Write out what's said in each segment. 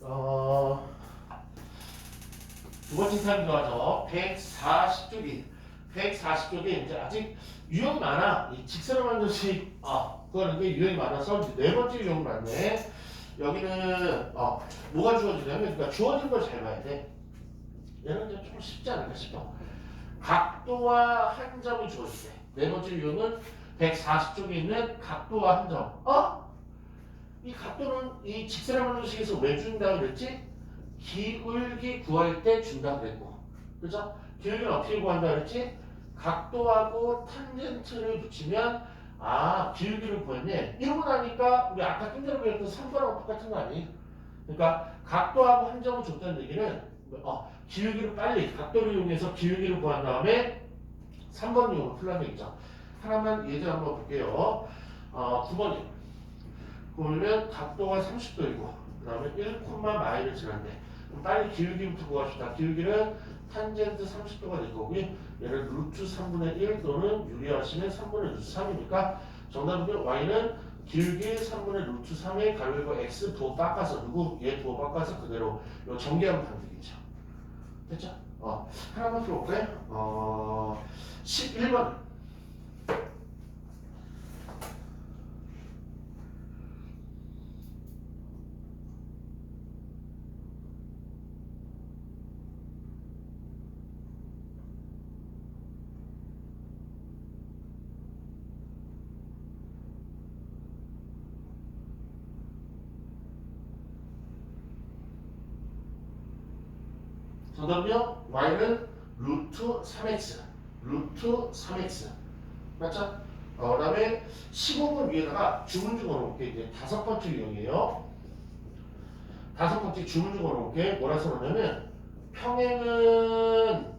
어, 두 번째 사람 들어가죠. 140쪽이. 140쪽이 이제 아직 유형이 많아. 이 직선을 만드시, 그거는 게 유형이 많아서 이제 네 번째 유형이 많네. 여기는, 뭐가 주어지냐면, 그러니까 주어진 걸 잘 봐야 돼. 얘는 이제 좀 쉽지 않을까 싶어. 각도와 한 점이 주어지대. 네 번째 유형은 140쪽에 있는 각도와 한 점. 이 각도는 이 직선을 만드시기에서 왜 준다고 그랬지? 기울기 구할 때 준다고 그랬고, 그죠? 기울기는 어떻게 구한다 그랬지? 각도하고 탄젠트를 붙이면 기울기를 구했네. 이러고 나니까 우리 아까 뜬대로 배웠던 3번하고 똑같은 거 아니에요? 그러니까 각도하고 한 점을 줬다는 얘기는 기울기를 빨리 각도를 이용해서 기울기를 구한 다음에 3번 유형을 풀란 얘기죠. 하나만 예제 한번 볼게요. 9번이요. 그러면 각도가 30도이고 그 다음에 1,마일을 지난대. 그럼 빨리 기울기부터 구합시다. 기울기는 탄젠트 30도가 될 거고요. 얘를 루트 3분의 1 또는 유리하시면 3분의 루트 3이니까 정답은 y는 기울기 3분의 루트 3에 가로열고 x 부호 깎아서 누구 얘 부호 깎아서 그대로 요 전개하면 방식이죠. 됐죠? 하나만 풀어볼까요? 11번. 정답은요? y는 루트 3x. 루트 3x. 맞죠? 그 다음에 15번 위에다가 주문 적어놓을게. 이제 다섯 번째 유형이에요. 다섯 번째 주문 적어놓을게. 뭐라 써놓냐면 평행은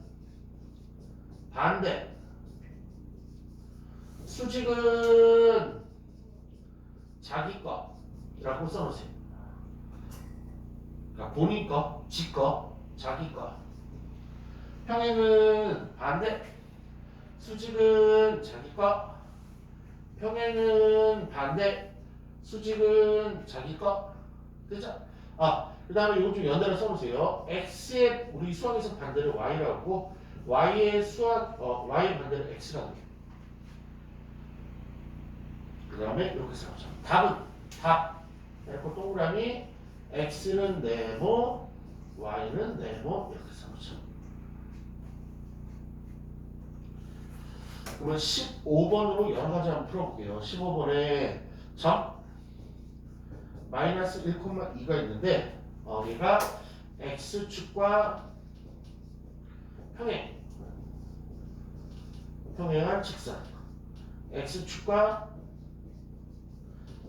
반대. 수직은 자기 거라고 써놓으세요. 그러니까 본인 거, 지 거, 자기 거. 평행은 반대. 수직은 자기 거. 평행은 반대. 수직은 자기 거. 그죠? 그 다음에 이거 좀 연달아 써보세요. x의 우리 수학에서 반대를 y라고 하고 y의 y의 반대를 x라고 해요. 그 다음에 이렇게 써보죠. 답. 그리고 동그라미 x는 네모, y는 네모 이렇게 써보죠. 그러면 15번으로 여러 가지 한번 풀어볼게요. 15번에 점 마이너스 1,2가 있는데 얘가 x축과 평행한 직선 x축과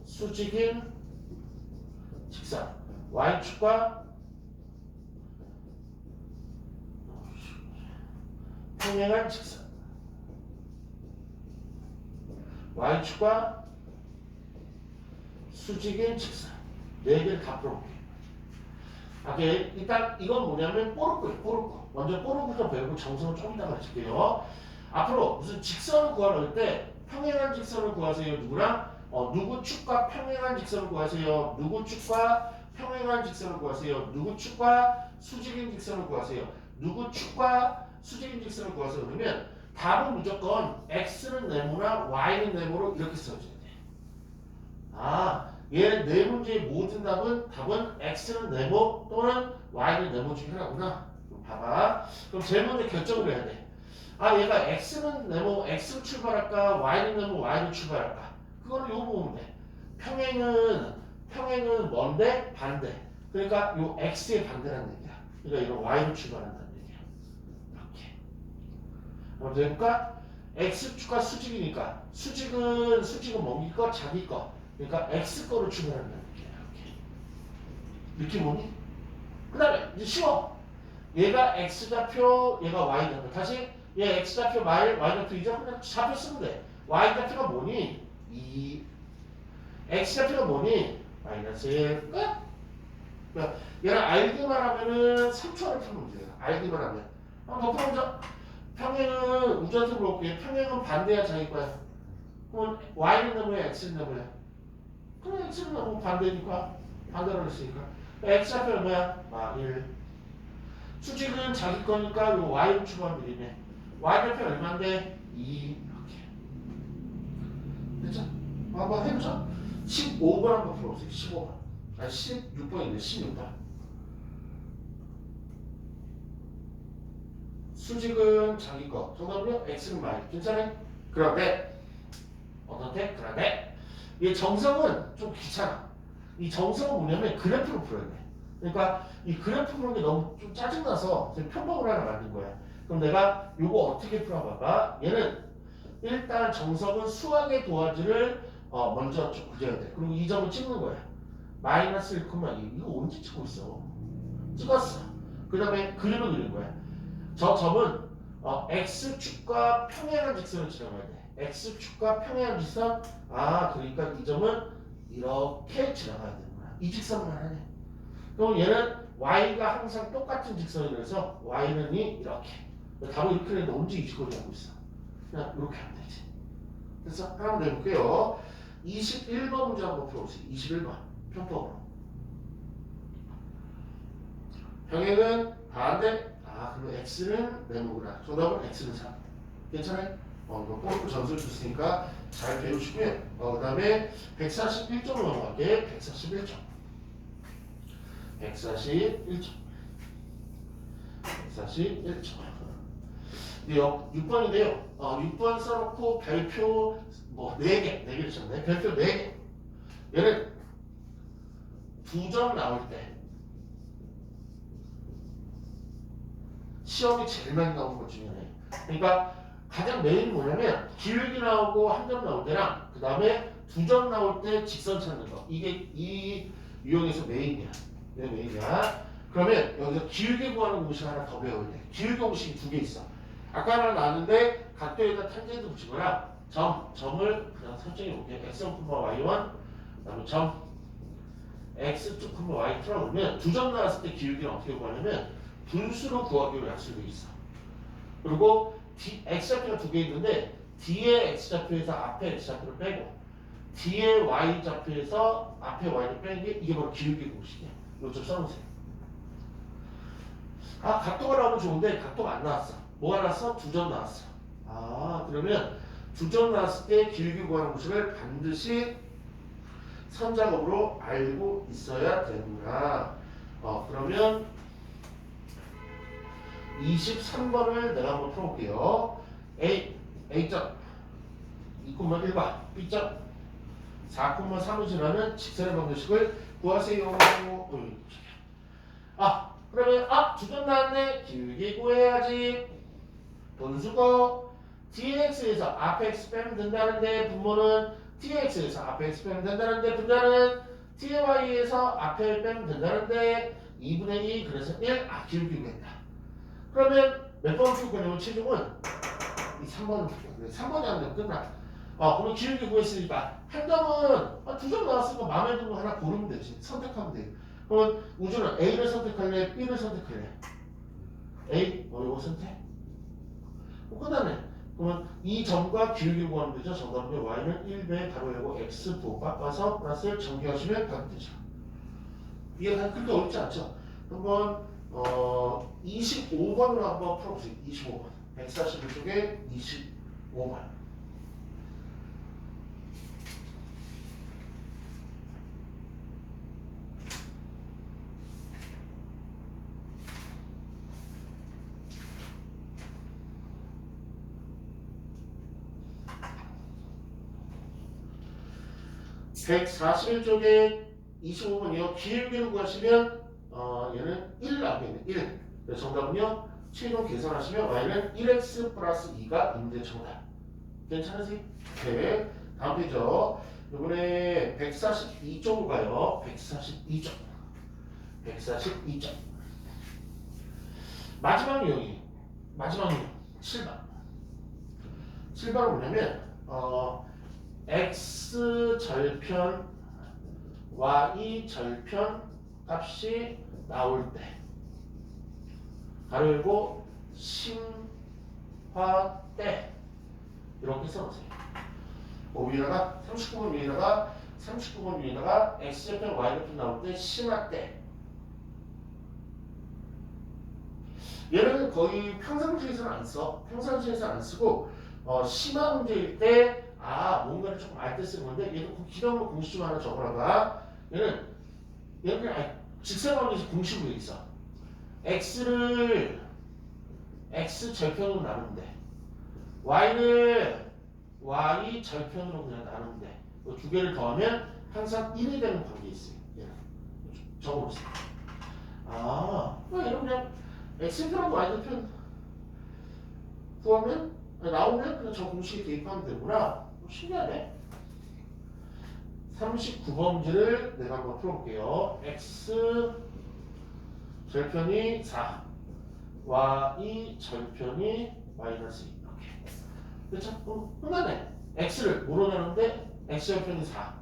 수직인 직선 y축과 평행한 직선 y축과 수직인 직선 네 개를 다 풀어볼게요. 일단 이건 뭐냐면 뽀르꾸예요. 먼저 뽀르부터 배우고 정성을 좀 이따가 가르칠게요. 앞으로 무슨 직선을 구하러 때 평행한 직선을 구하세요. 누구랑? 누구 축과 평행한 직선을 구하세요. 누구 축과 평행한 직선을 구하세요. 누구 축과 수직인 직선을 구하세요. 누구 축과 수직인 직선을 구하세요. 그러면 답은 무조건 x는 네모나 y는 네모로 이렇게 써줘야 돼. 얘 네 문제의 모든 답은 x는 네모 또는 y는 네모 중에 하나구나. 그럼 봐봐. 그럼 제일 먼저 결정을 해야 돼. 얘가 x는 네모, x 출발할까, y는 네모, y는 출발할까. 그거는 요거 보면 돼. 평행은 뭔데? 반대. 그러니까 요 x의 반대라는 얘기야. 그러니까 이런 y로 출발한다는 얘기야. 이렇게. 한번 더 해볼까? x축과 수직이니까 수직은 뭔 거? 자기 거. 그러니까 x 거로 출발한다는 얘기야. 이렇게. 느낌 오니? 그 다음에 이제 쉬워. 얘가 x좌표, 얘가 y좌표. 다시 얘 x좌표, y좌표 이제 그냥 좌표 쓰면 돼. y좌표가 뭐니? 2. x좌표가 뭐니? 마이너스 1. 끝. 그러니까 얘를 알기만 하면은 3초 안에 풀면 돼요. 알기만 하면. 더 풀어보자. 평행은 우주한테 물어볼게요. 평행은 반대야 자기 거야. 그러면 y는 네모야 x는 네모야. 그럼 x는 네모 반대니까 반대로 했으니까 x좌표 얼마야? 1. 수직은 자기 거니까 요 y를 추구하면 되겠네. y좌표 얼마인데? 2. 이렇게. 됐죠? 한번 해보자. 15번 한번 풀어보세요. 15번. 아니 16번인데 16번. 수직은 자기 거. 정답은요? x는 y. 괜찮아요? 그런데 어떻게? 그런데 이 정성은 좀 귀찮아. 이 정성은 뭐냐면 그래프로 풀어야 돼. 그러니까 이 그래프 푸는 게 너무 좀 짜증나서 편법을 하나 만든 거야. 그럼 내가 요거 어떻게 풀어봐봐. 얘는 일단 정석은 수학의 도화지를 먼저 좀 그려야 돼. 그리고 이 점을 찍는 거야. 마이너스 1,2. 이거 언제 찍고 있어? 찍었어. 그 다음에 그림을 그린 거야. 저 점은 x축과 평행한 직선을 지나가야 돼. x축과 평행한 직선. 그러니까 이 점은 이렇게 지나가야 되는 거야. 이 직선만 하네. 그럼 얘는 y가 항상 똑같은 직선이라서 y는 이렇게. 답을 이렇게 했는데 언제 이 직거리 하고 있어? 그냥 이렇게 하면 되지. 그래서 하나 더 해볼게요. 21번 문제 한번 풀어보세요. 21번 편법으로. 평행은 반대. 그럼 x는 네모구나. 정답은 x는 3. 괜찮아요? 이거 골프 점수를 줬으니까 잘 배우시고요. 그 다음에 141점으로 넘어갈게. 141점. 141점. 141점. 6번인데요. 6번 써놓고 별표 4개를 쳤네. 별표 4개. 얘는 2점 나올 때 시험이 제일 많이 나오는 것 중에 하나예요. 그러니까 가장 메인이 뭐냐면 기울기 나오고 1점 나올 때랑 그 다음에 2점 나올 때 직선 찾는 거. 이게 이 유형에서 메인이야. 이게 메인이야. 그러면 여기서 기울기 구하는 공식 하나 더 배워야 돼. 기울기 공식이 2개 있어. 아까 하나 나왔는데 각도에다 탄젠트 붙이거나 점을 그냥 설정해 볼게요. x1, y1 그다음에 점 x2, y2라고 그러면 2점 나왔을 때 기울기는 어떻게 구하냐면 분수로 구하기로 약속이 있어. 그리고 x좌표가 2개 있는데 뒤에 x좌표에서 앞에 x좌표를 빼고 뒤에 y좌표에서 앞에 y를 빼는 게 이게 바로 기울기 공식이야. 이거 좀 써놓으세요. 각도가 나오면 좋은데 각도가 안 나왔어. 뭐가 나왔어? 2점 나왔어. 그러면 2점 나왔을 때 기울기 구하는 공식을 반드시 선작업으로 알고 있어야 되는구나. 그러면 23번을 내가 한번 풀어볼게요. A점 2,1번 B점 4,3을 지나는 직선의 방정식을 구하세요. 그러면 2점 나왔네. 기울기 구해야지. 분수고 dx에서 앞에 x 빼면 된다는데 분모는 dx에서 앞에 x 빼면 된다는데 분자는 dy에서 앞에 빼면 된다는데 2분의 2 그래서 1 기울기 구했다. 그러면 몇 번 풀 거냐면 최종은 이 3번을 풀 거야. 3번이 안 되면 끝나. 그러면 기울기 구했으니까 한 점은 2점 나왔으니까 마음에 드는 거 하나 고르면 되지. 선택하면 돼. 그러면 우주는 A를 선택할래? B를 선택할래? A? 이거 선택? 끝나네. 그러면 이 점과 기울기 구하면 되죠. 정답은 y는 1배 가로 열고 x 부호 바꿔서 플러스를 전개하시면 답이 되죠. 이게 그렇게 어렵지 않죠. 한번 25번으로 한번 풀어보세요. 25번. 141쪽에 25번. (141쪽에) 25번이요. 기울기를 구하시면 얘는 1 나오겠네. 1. 그래서 정답은요. 최종 계산하시면 y는 1x 플러스 2가 임대 정답. 괜찮으세요? 네. 다음 페이지요. 이번에 142쪽으로 가요. 142쪽. 142쪽. 마지막 유형 7번. 7번은 뭐냐면 x 절편 y 절편 값이 나올 때 가로 열고 심화 때 이렇게 써보세요. 위에다가 39번 위에다가 x절편 y절편 나올 때 심화 때 얘는 거의 평상시에서는 안 써. 평상시에서는 안 쓰고 심화 문제일 때 뭔가를 조금 알 때 쓰는 건데 얘는 기본으로 공식 좀 하나 적어놔봐. 얘는 그냥 직선관계에서 공식으로 있어. x를 x 절편으로 나누면 돼. y를 y 절편으로 그냥 나누면 돼. 두 개를 더하면 항상 1이 되는 관계에 있어요. 얘는 적어보세요. 얘는 그냥 x편하고 y편 구하면 나오면 그냥 저 공식에 대입하면 되구나. 신기하네. 39번지를 내가 한번 풀어볼게요. x 절편이 4, y 절편이 마이너스 2. 이렇게. 그렇죠? 끝나네. x를 뭐로 나누는데 x 절편이 4,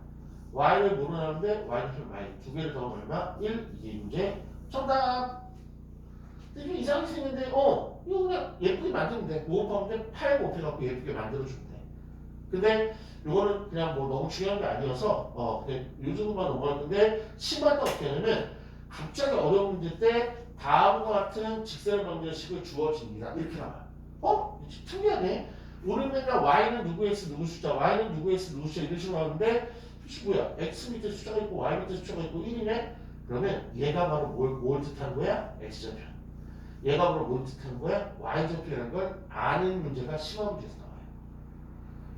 y를 뭐로 나누는데 y 절편 마이너스 두 개를 더하면 얼마? 1. 이게 문제. 정답. 이게 이상하게 생겼는데 이거 그냥 예쁘게 만들면 돼. 5 곱하면 8 곱해갖고 예쁘게 만들어주면 돼. 근데 이거는 그냥 뭐 너무 중요한 게 아니어서 그냥 요 정도만 넘어갈 건데 심할 때 어떻게 하냐면 갑자기 어려운 문제 때 다음과 같은 직선의 방정식을 주어집니다. 이렇게 나와요. 특이하네. 우리는 맨날 y는 누구의 x 누구 숫자, y는 누구의 x 누구 숫자 이런 식으로 나오는데 이게 뭐야? x 밑에 숫자가 있고 y 밑에 숫자가 있고 1이네? 그러면 얘가 바로 뭘 뜻하는 거야? x절편. 얘가 바로 뭘 뜻하는 거야? y절편이라는 걸 아는 문제가 심화 문제에서 나와요.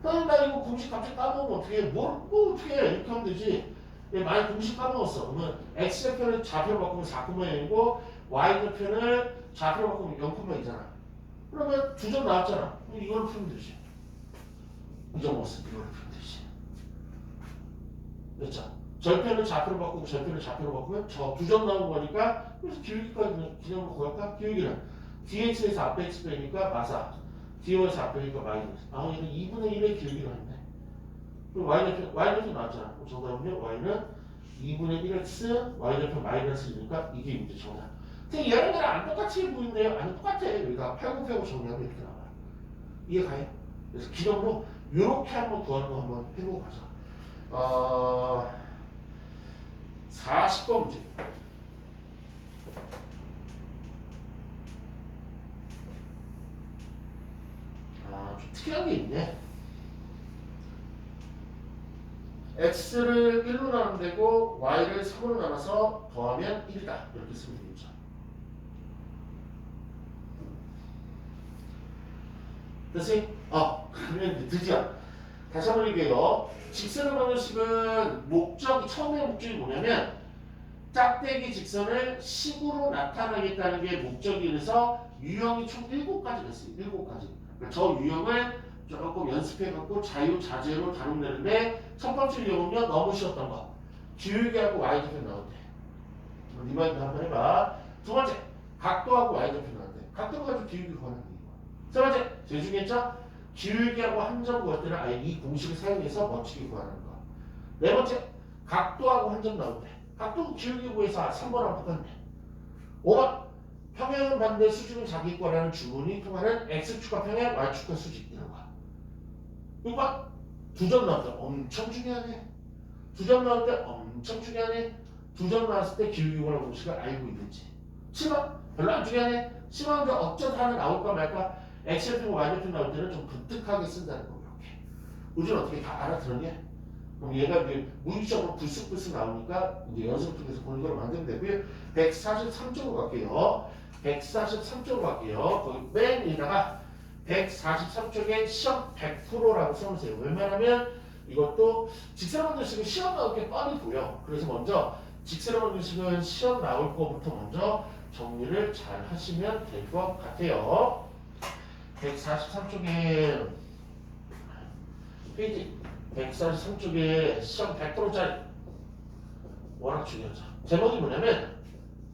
그럼 나 이거 공식 갑자기 까먹으면 어떻게 해? 뭐 어떻게 해? 이렇게 하면 되지. 만약 공식 까먹었어. 그러면 x절편을 좌표로 바꾸면 4,0이고 y절편을 좌표로 바꾸면 0,2잖아. 그러면 두 점 나왔잖아. 그럼 이걸로 풀면 되지. 이 점 없으면 이걸로 풀면 되지. 됐죠? 절편을 좌표로 바꾸고 절편을 좌표로 바꾸면 저 두 점 나온 거니까 그래서 기울기까지 기념으로 구할까? 기울기는 dx에서 앞에 x 빼니까 마사 dy에서 앞에 빼니까 마이너스 얘는 2분의 1의 기울기로 했네. 그럼 y절편 나왔잖아. 그럼 정답은요? y는 2분의 1x y절편 마이너스 1이니까 이게 문제 정답. 근데 얘랑 안 똑같이 보이는데요? 아니 똑같아. 여기다 8 곱하고 정리하면 이렇게 나와요. 이해가요? 그래서 기념으로 이렇게 한번 구하는 거 한번 해보고 가자. 40번 문제. 좀 특이한 게 있네. x를 1로 나누면 되고 y를 3으로 나눠서 더하면 1이다. 이렇게 쓰면 되겠죠. 됐어요? 그러면 이제 드디어 다시 한번 얘기해요. 직선의 방정식은 처음의 목적이 뭐냐면 짝대기 직선을 식으로 나타나겠다는 게 목적이라서 유형이 총 7가지가 있어요. 7가지. 그러니까 저 유형을 조금 연습해갖고 자유자재로 다루면 되는데 첫 번째 유형은요. 너무 쉬웠던 거. 기울기하고 y절편 나온대. 이 말도 한번 해봐. 두 번째, 각도하고 y절편 나온대. 각도 가지고 기울기 구하는 거예요. 세 번째, 제일 중요했죠? 기울기하고 한 점 구할 때는 아예 이 공식을 사용해서 멋지게 구하는 거. 네 번째, 각도하고 한 점 나온대. 각도 기울기 구해서 3번하고 똑같네. 5번, 평행은 반대 수직은 자기 거라는 주문이 통하는 x축과 평행, y축과 수직 이런 거. 6번, 두 점 나올 때 엄청 중요하네. 두 점 나올 때 엄청 중요하네. 두 점 나왔을 때 기울기 구하는 공식을 알고 있는지. 7번, 별로 안 중요하네. 심한데 어쩌다 하나 나올까 말까. x절편, y절편 나올 때는 좀 독특하게 쓴다는 거. 이렇게. 우리는 어떻게 다 알아들었냐? 그럼 얘가 이제 무의식적으로 불쑥불쑥 나오니까 이제 연습을 통해서 보는 걸 만들면 되고요. 143쪽으로 갈게요. 143쪽으로 갈게요. 거기 맨 위에다가 143쪽에 시험 100%라고 써놓으세요. 웬만하면 이것도 직선의 방정식은 시험 나올 게 뻔히 보여. 그래서 먼저 직선의 방정식은 시험 나올 거부터 먼저 정리를 잘 하시면 될 것 같아요. 143쪽에 페이지 143쪽에 시험 100%짜리 워낙 중요하죠. 제목이 뭐냐면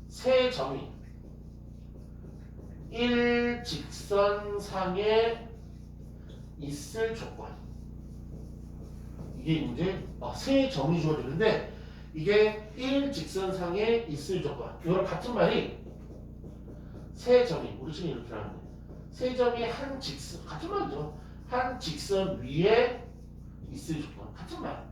세 점이 일직선상에 있을 조건. 이게 이제 세 점이 주어지는데 이게 일직선상에 있을 조건. 이거랑 같은 말이 세 점이 우리 지금 이렇게 하는데 세 점이 한 직선 같은 말이죠. 한 직선 위에 있을 조건 같은 말.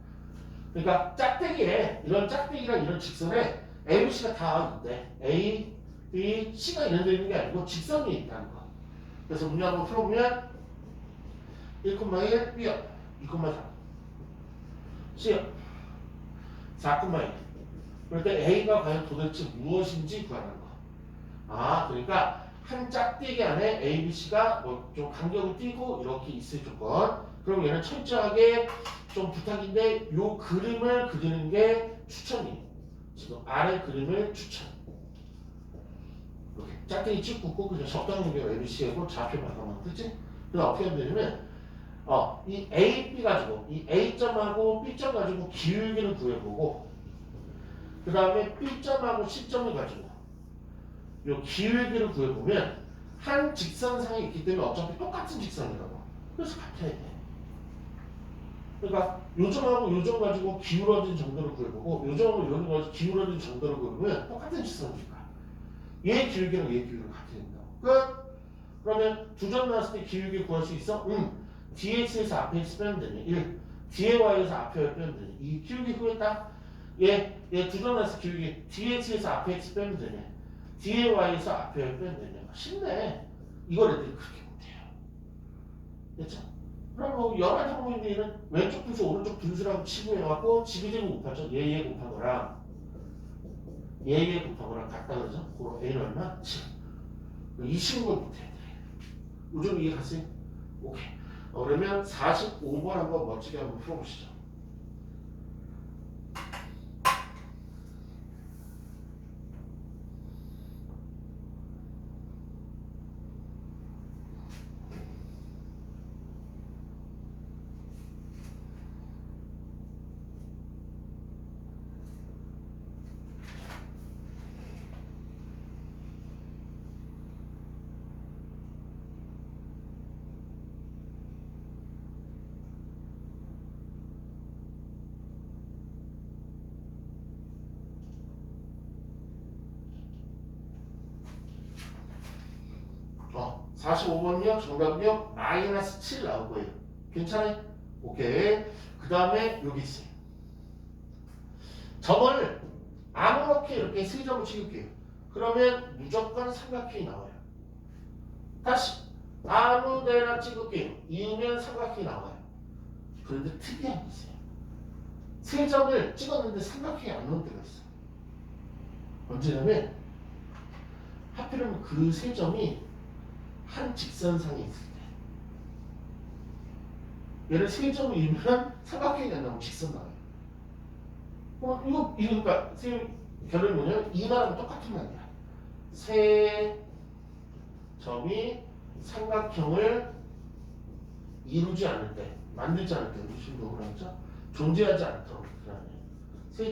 그러니까 짝대기에 이런 짝대기랑 이런 직선에 ABC가 다 있대. A, 이 C가 이런 데 있는 게 아니고 직선이 있다는 거. 그래서 문제 한번 풀어보면 1,1 B요 2,4 C요 4,1 그럴 때 A가 과연 도대체 무엇인지 구하는 거. 아 그러니까 한 짝대기 안에 A, B, C가 뭐 좀 간격을 띄고 이렇게 있을 조건. 그럼 얘는 철저하게 좀 부탁인데 요 그림을 그리는 게 추천이에요. 지금 아래 그림을 추천. 이렇게 짝대기 쭉 긋고 그냥 적당히 A, B, C하고 좌표 바꿔만 그치? 그래서 어떻게 하면 되냐면 이 A, B 가지고 이 A점하고 B점 가지고 기울기를 구해보고 그 다음에 B점하고 C점을 가지고 요 기울기를 구해보면 한 직선상이 있기 때문에 어차피 똑같은 직선이라고. 그래서 같아야 돼. 그러니까 요점하고 요점 가지고 기울어진 정도를 구해보고 요점하고 요점 가지고 기울어진 정도를 구해보면 똑같은 직선이니까 얘 기울기랑 얘 기울기가 같아야 된다고. 끝. 그러면 두 점 나왔을 때 기울기 구할 수 있어? 응. DX에서 앞에 X 빼면 되네. 1. DY에서 앞에 Y 빼면 되네. 이 기울기 구했다. 얘 두 점 나왔을 때 기울기 DX에서 앞에 X 빼면 되네. DY에서 앞에 Y 빼면 되네. 쉽네. 이걸 애들이 그렇게 못해요. 됐죠? 그럼 뭐 열한 항목인데 얘는 왼쪽 분수 오른쪽 분수라고 치고 해갖고 지그재그 곱하죠. 얘 곱한 거랑 얘 곱한 거랑 같다 그러죠. 그거 A는 얼마? 7. 이 식으로 못해야 돼. 요즘 이해 갔어요? 오케이. 그러면 45번 한번 멋지게 한번 풀어보시죠. 어, 45번이요. 정답은요. 마이너스 7 나올 거예요. 괜찮아요? 오케이. 그 다음에 여기 있어요. 점을 아무렇게 이렇게 세 점을 찍을게요. 그러면 무조건 삼각형이 나와요. 다시 아무 데나 찍을게요. 이으면 삼각형이 나와요. 그런데 특이한 게 있어요. 세 점을 찍었는데 삼각형이 안 나올 때가 있어요. 언제냐면 하필이면 그 세 점이 한 직선상에 있을 때 얘를 세 점을 이으면 삼각형이 안 나오면 직선 나와요. 이거 그러니까 선생님 결론이 뭐냐면 이 말은 똑같은 말이야. 세 점이 삼각형을 이루지 않을 때, 만들지 않을 때 무슨 뭐라 했죠? 존재하지 않도록 그러네. 세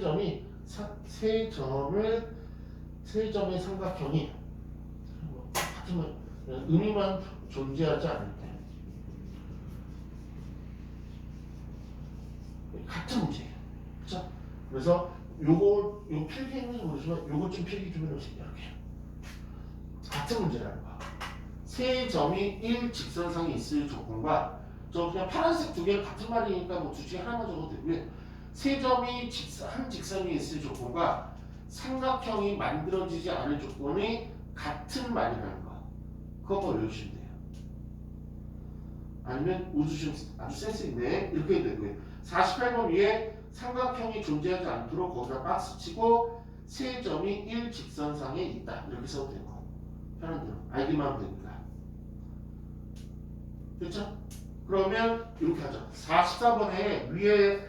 점의 삼각형이 같은 말 의미만 존재하지 않을 때 같은 문제예요. 그렇죠? 그래서 요 필기는 모르지만 요거 좀 필기 좀 해놓으세요. 이렇게 같은 문제라는 거. 세 점이 1직선상에 있을 조건과 저 그냥 파란색 두 개는 같은 말이니까 뭐 둘 중에 하나만 적어도 되고요. 세 점이 한 직선에 있을 조건과 삼각형이 만들어지지 않을 조건이 같은 말이라는 거. 그것만 외우시면 돼요. 아니면 우주시험 아주 센스 있네. 이렇게 되고요. 48번 위에 삼각형이 존재하지 않도록 거기다 박스 치고 세 점이 1직선상에 있다. 이렇게 써도 되고 편한 대로 알기만 하면 됩니다. 됐죠? 그러면 이렇게 하죠. 44번에 위에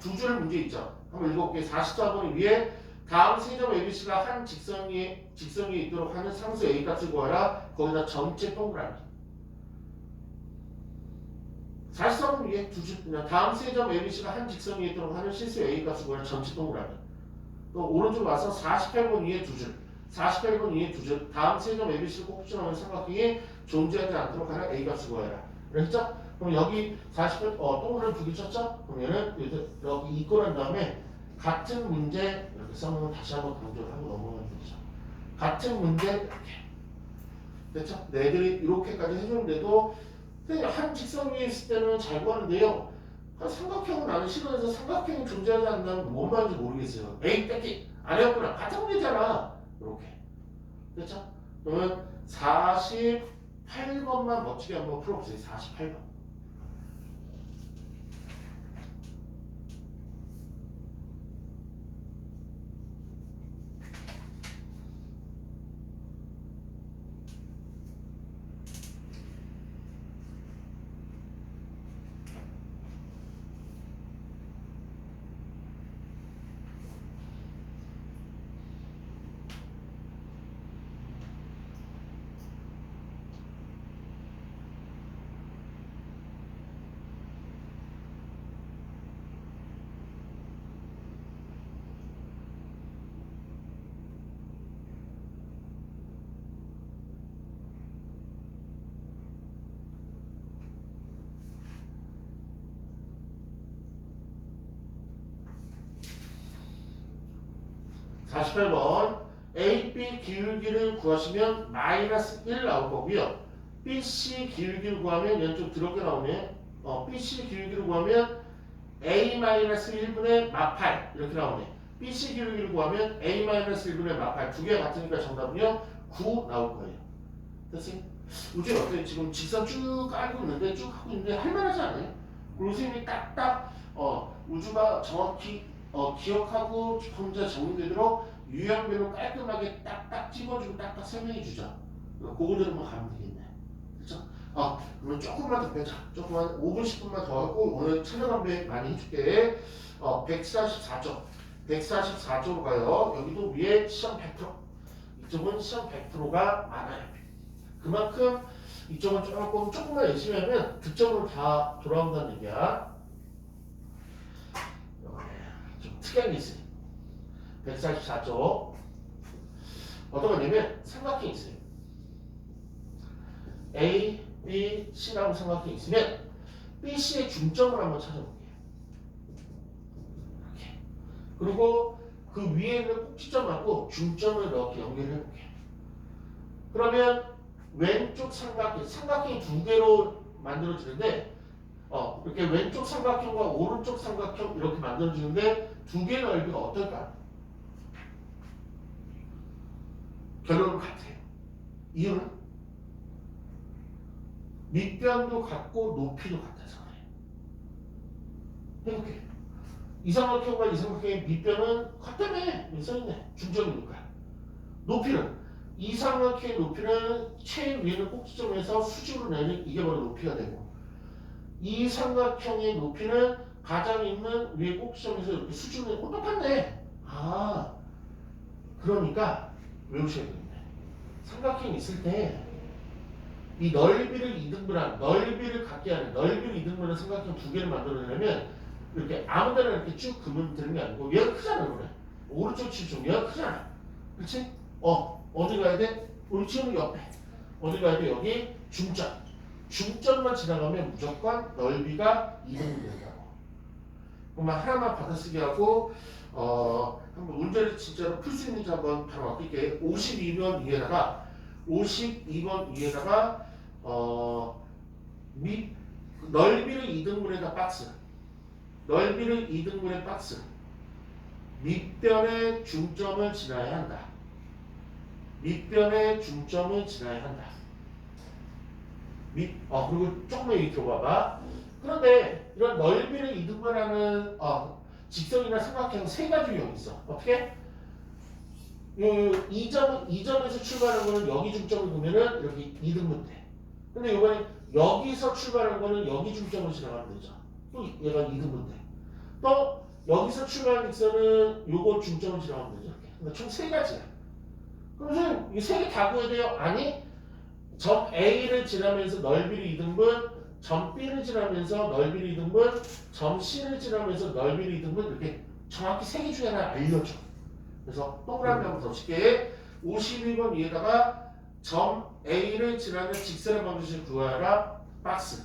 두 줄 문제 있죠. 한번 읽어볼게요. 44번에 위에 다음 세 점 ABC가 한 직선이 있도록 하는 상수 A 값을 구하라. 거기다 전체 동그라미. 44번 위에 두 줄 그냥 다음 세 점 ABC가 한 직선이 있도록 하는 실수 A 값을 구하라. 전체 동그라미. 또 오른쪽 와서 48번 위에 두 줄. 48번 위에 두 줄. 다음 세 점 ABC를 꼭 붙여넣은 삼각형이 존재하지 않도록 하는 A 값을 구하라. 그랬죠? 그럼 여기 48 동그라미 두 개 쳤죠? 그러면은 여기 있고 난 다음에 같은 문제 이렇게 써놓으면 다시 한번 강조를 하고 넘어가면 되죠. 같은 문제 이렇게 됐죠? 애들이 이렇게까지 해주는데도 한 직선 위에 있을 때는 잘 구하는데요. 삼각형은 나는 싫어해서 삼각형이 존재하지 않는다면 뭔 말인지 모르겠어요. 에이 뺏기 안 해왔구나. 같은 문제잖아. 이렇게 됐죠? 그러면 48번만 멋지게 한번 풀어보세요. 48번. 48번 AB 기울기를 구하시면 마이너스 1 나올 거고요. BC 기울기를 구하면 왼쪽 더럽게 나오네. BC 기울기를 구하면 A-1분의 마팔 이렇게 나오네. BC 기울기를 구하면 A-1분의 마팔 두 개 같으니까 정답은요 9 나올 거예요. 됐어요? 우주 어때요? 지금 직선 쭉 깔고 있는데 쭉 하고 있는데 할만하지 않아요? 그리고 선생님이 딱딱 우주가 정확히 기억하고 혼자 정리되도록 유형별로 깔끔하게 딱딱 찍어주고 딱딱 설명해주죠. 그거대로만 가면 되겠네. 그렇죠? 그러면 조금만 더 빼자. 조금만 5분 10분만 더 하고 오늘 체력안배 많이 해줄게. 144쪽. 144쪽으로 가요. 여기도 위에 시험 100%. 이쪽은 시험 100%가 많아요. 그만큼 이쪽은 조금만 열심히 하면 득점으로 다 돌아온다는 얘기야. 좀 특이한 게 있어요. 144쪽. 어떤 거냐면 삼각형이 있어요. A, B, C라고 삼각형이 있으면 B, C의 중점을 한번 찾아볼게요. 이렇게. 그리고 그 위에 있는 꼭지점하고 중점을 이렇게 연결해 볼게요. 그러면 왼쪽 삼각형이 두 개로 만들어지는데 이렇게 왼쪽 삼각형과 오른쪽 삼각형 이렇게 만들어지는데 두 개의 넓이가 어떨까? 결론은 같아요. 이유는 밑변도 같고 높이도 같아서 그래요. 해볼게요. 이 삼각형과 이 삼각형의 밑변은 같다며 써있네. 중점이니까. 높이는 이 삼각형의 높이는 최위에는 꼭지점에서 수직으로 내는 이게 바로 높이가 되고 이 삼각형의 높이는 가장 있는 위에 꼭지점에서 이렇게 수직으로 내는 똑같네. 그러니까 외우셔야 됩니다. 삼각형이 있을 때 이 넓이를 이등분한 넓이를 갖게 하는 넓이를 이등분하는 삼각형 두 개를 만들어내려면 이렇게 아무데나 이렇게 쭉 그으면 되는 게 아니고 얘가 크잖아. 그래. 오른쪽 치중 얘가 크잖아. 그렇지? 어디 가야 돼? 우리 치우는 옆에. 어디 가야 돼? 여기 중점. 중점만 지나가면 무조건 넓이가 이등분된다고. 그러면 하나만 받아쓰기 하고 한번 문제를 진짜로 풀 수 있는지 한번 바로 맡길게. 52번 위에다가 넓이를 2등분에다 박스. 넓이를 2등분의 박스. 밑변의 중점을 지나야 한다. 밑변의 중점을 지나야 한다. 그리고 조금만 얘기 들어봐봐. 그런데 이런 넓이를 2등분하는 직선이나 삼각형 세 가지 유형이 있어. 어떻게? 이 점에서 출발하는 거는 여기 중점을 두면은 이렇게 2등분 돼. 근데 이번에 여기서 출발하는 거는 여기 중점으로 지나가면 되죠. 또 얘가 2등분 돼. 또 여기서 출발하는 직선은 요거 중점으로 지나가면 되죠. 그러니까 총 세 가지야. 그럼 이 세 개 다 구해야 돼요? 아니, 점 A를 지나면서 넓이를 2등분, 점 B를 지나면서 넓이를 2등분, 점 C를 지나면서 넓이를 2등분 이렇게 정확히 세 개 중에 하나 알려줘. 그래서 동그라미 한번 더 칠게. 52번 위에다가 점 A를 지나는 직선의 방정식을 구하라. 박스.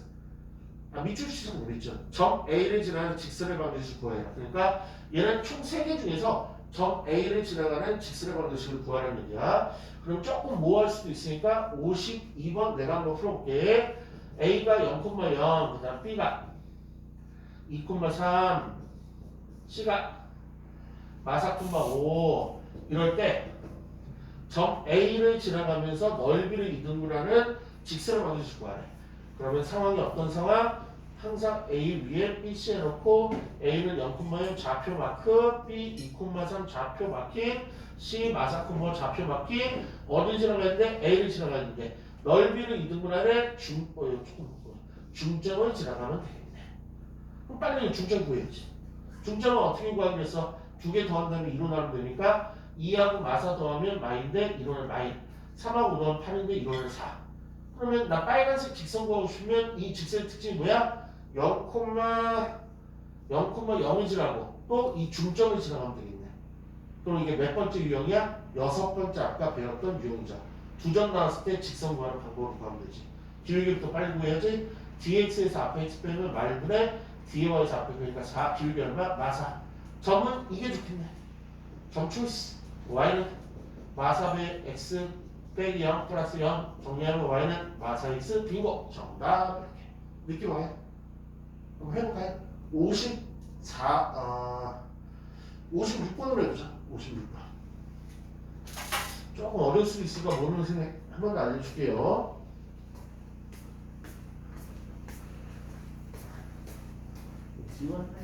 밑줄 치면 모르겠죠. 점 A를 지나는 직선의 방정식을 구하라. 그러니까 얘는 총 3개 중에서 점 A를 지나가는 직선의 방정식을 구하라는 얘기야. 그럼 조금 모호할 수도 있으니까 52번 내가 한번 풀어볼게. A가 0,0, 그 다음 B가 2,3, C가 마사,5 이럴 때 점 A를 지나가면서 넓이를 이등분하는 직선을 만드실 거야. 그러면 상황이 어떤 상황? 항상 A 위에 BC 해놓고 A는 0,0 좌표 마크, B 2,3 좌표 마킹, C 마사코모 좌표 마킹. 어디 지나가는데? A를 지나가는데 넓이를 이등분하는 중점을 지나가면 되겠네. 그럼 빨리 중점 구해야지. 중점은 어떻게 구하겠어? 두 개 더한 다음에 2로 나누면 되니까 2하고 마사 더하면 마인데 1호는 마인, 3하고 5 더하면 8인데 1호는 4. 그러면 나 빨간색 직선 구하고 싶으면 이 직선의 특징이 뭐야? 0,0을 지나고 또 이 중점을 지나가면 되겠네. 그럼 이게 몇 번째 유형이야? 여섯 번째 아까 배웠던 유형이죠. 두 점 나왔을 때 직선 구하는 방법으로 구하면 되지. 기울기를 또 빨리 구해야지. dx에서 앞에 x 빼면 마이너스 dy에서 앞에 그러니까 4 기울기 얼마? 마사. 점은 이게 좋겠네. 점 초이스. y는 마사배 x 빼기 0 플러스 0 정리하면 y는 마사 x 빙고. 정답. 이렇게 느낌 와요? 한번 해볼까요? 56번으로 해보자. 56번. 조금 어려울 수도 있으니까 모르는 생각 한 번 더 알려줄게요. 지원해.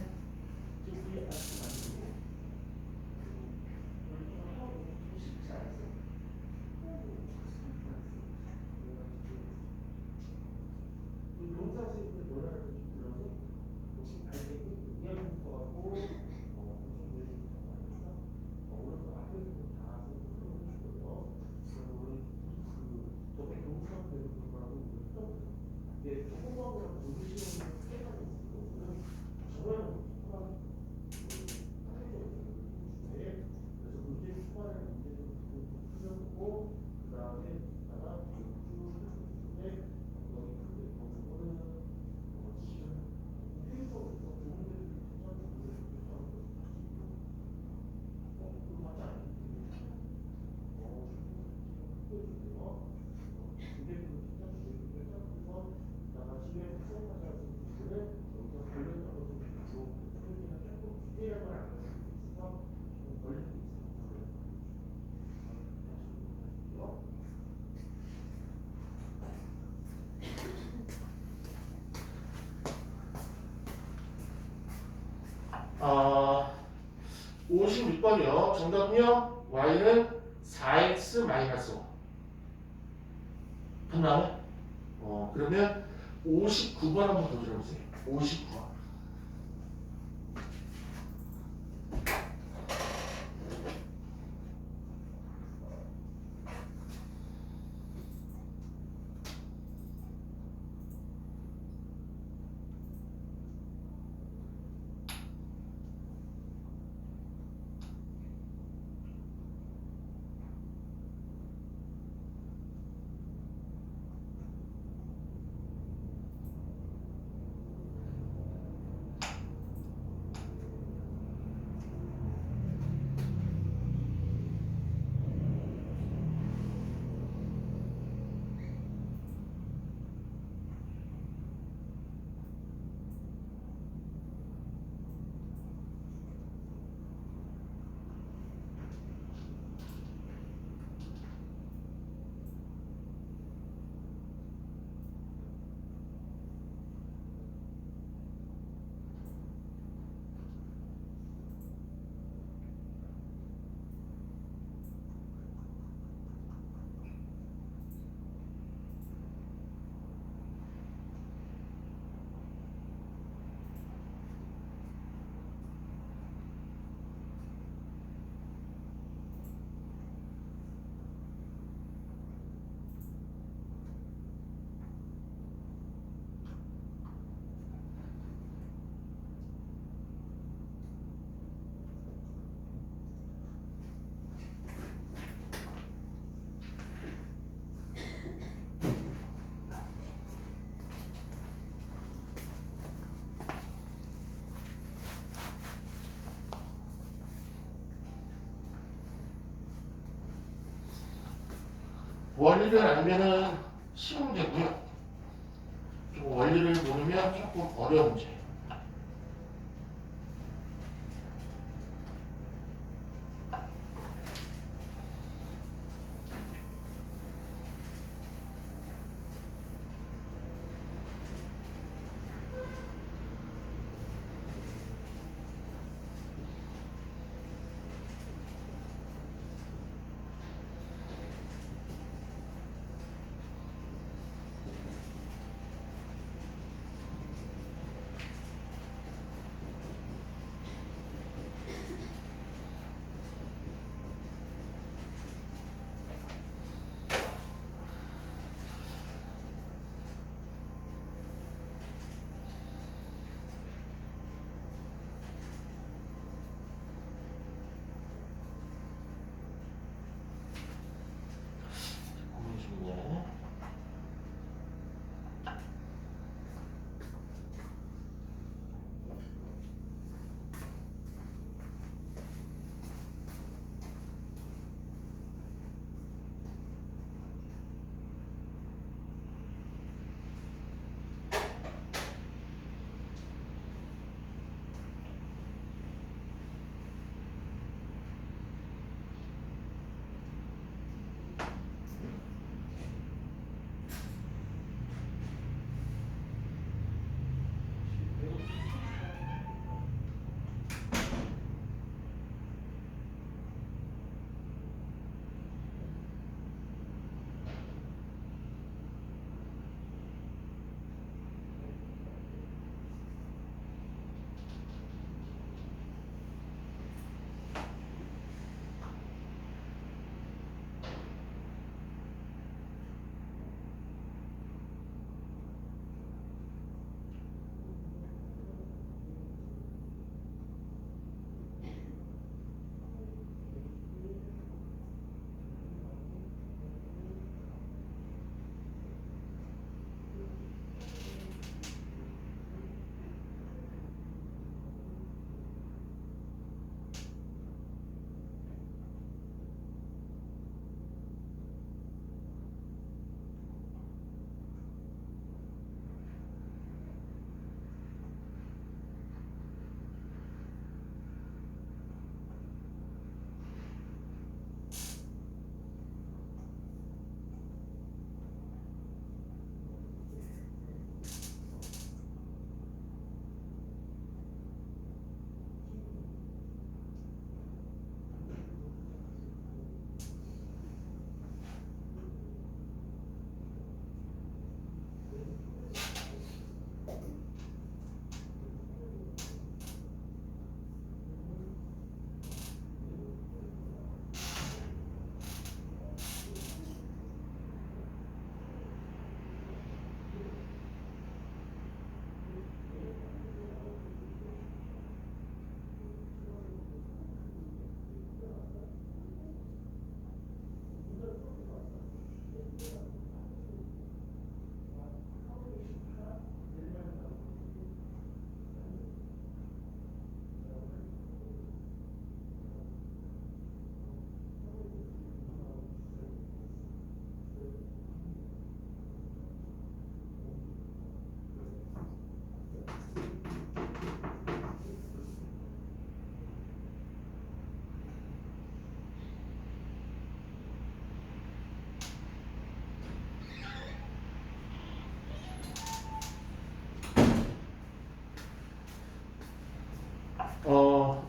어, 56번이요. 정답은요. y는 4x 마이너스 5. 하나? 그러면 59번 한번 도전해보세요. 59번. 원리를 알면은 쉬운 문제고요. 좀 원리를 모르면 조금 어려운 문제.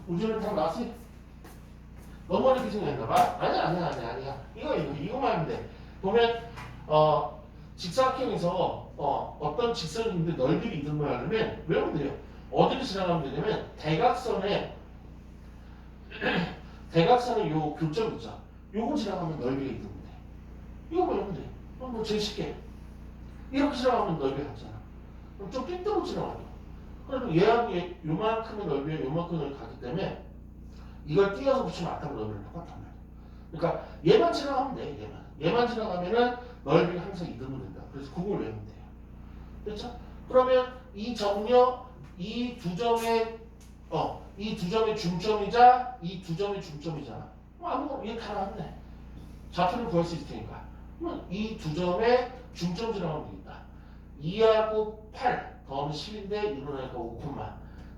우주는 다 나왔지? 너무 어렵게 생각했나봐. 아니야. 이거만 하면 돼. 보면, 직사각형에서, 어떤 직선이 있는데 넓이를 이등분 하려면, 외우면 돼요. 어디를 지나가면 되냐면, 대각선의 요 교점 있죠? 요거 지나가면 넓이가 이등분 돼. 이거 외우면 돼. 뭐 제일 쉽게. 이렇게 지나가면 넓이가 같잖아. 그럼 좀 삐뚤어 지나가요. 그러면 얘하고 요만큼의 넓이에 요만큼의 넓이 같기 때문에 이걸 띄어서 붙이면 아까 넓이랑 똑같단 말이야. 그러니까 얘만 지나가면 돼. 얘만 지나가면은 넓이가 항상 이등분 된다. 그래서 그걸 외우면 돼요. 그렇죠? 그러면 이 점력, 이 두 점의 중점이자 이 두 점의 중점이잖아. 아무 얘 다 나왔네. 좌표를 구할 수 있을 테니까. 이 두 점의 중점 지나가면 되겠다. 2하고 8 더하면 10인데 이러니까 5,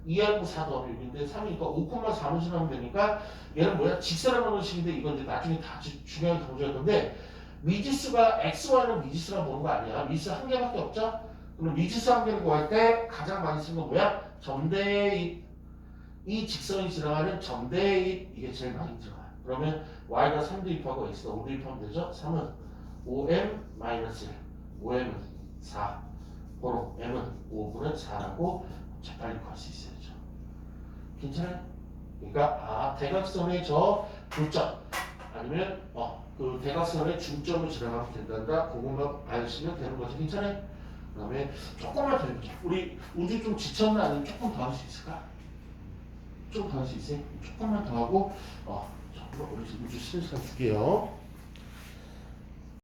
2하고 4 더하면 6인데 3이니까 5,4는 지나면 되니까 얘는 뭐야? 직선의 방정식인데 이건 이제 나중에 다 중요하게 강조할 건데 미지수가 xy는 미지수라 보는 거 아니야. 미지수 한 개밖에 없죠? 그럼 미지수 한 개를 구할 때 가장 많이 쓰는 건 뭐야? 점대입. 이 직선이 지나가는 점대입 이게 제일 많이 들어가요. 그러면 y가 3대입하고 x가 5대입하면 되죠? 3은 5m-1, 5m은 4, 고로 m은 5분의 4라고 재빨리 구할 수 있어야죠. 괜찮아요? 그러니까 대각선의 저 교점 아니면 그 대각선의 중점을 지나가면 된다. 그것만 아시면 되는 거지. 괜찮아요? 그 다음에 조금만 더 해보자. 우리 우주 좀 지쳤나? 아니면 조금 더 할 수 있을까? 좀 더 할 수 있어요? 조금만 더 하고 우리 우주 쉬는 시간 줄게요.